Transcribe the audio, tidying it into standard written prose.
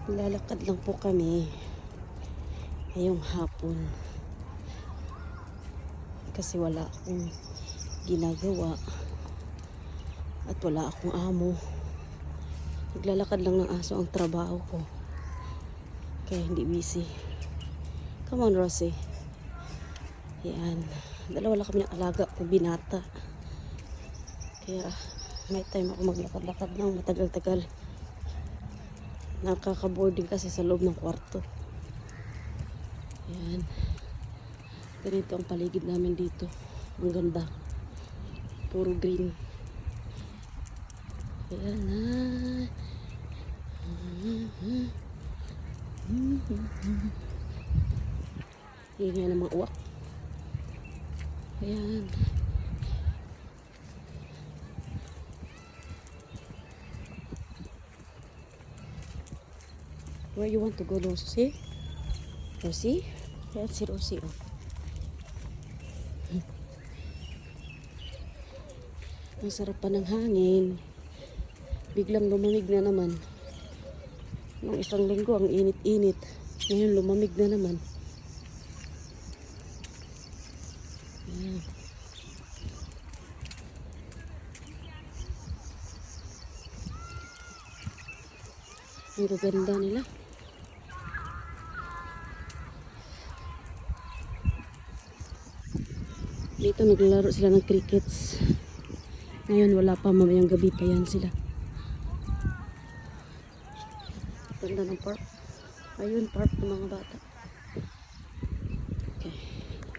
Lalakad lang po kami ngayong hapon kasi wala akong ginagawa at wala akong amo. Naglalakad lang ng aso ang trabaho ko kaya hindi busy. Come on, Rosie. Yan, dalawa lang kami ng alaga ko binata, kaya may time ako maglakad-lakad ng matagal-tagal. Nakaka-boarding kasi sa loob ng kwarto. Ayan. Ganito ang paligid namin dito. Ang ganda. Puro green. Ayan na. Ayan ang mga uwak. Ayan. Where you want to go, Rosie? Rosie? Ayan si Rosie, oh. Ang sarap pa ng hangin. Biglang lumamig na naman. Nung isang linggo, ang init-init. Ngayon, lumamig na naman. Ayan. Ang gaganda nila. Dito naglalaro sila ng crickets. Ngayon wala pa, mamayang gabi pa yan sila. Ganda ng park. Ayun, park ng mga bata.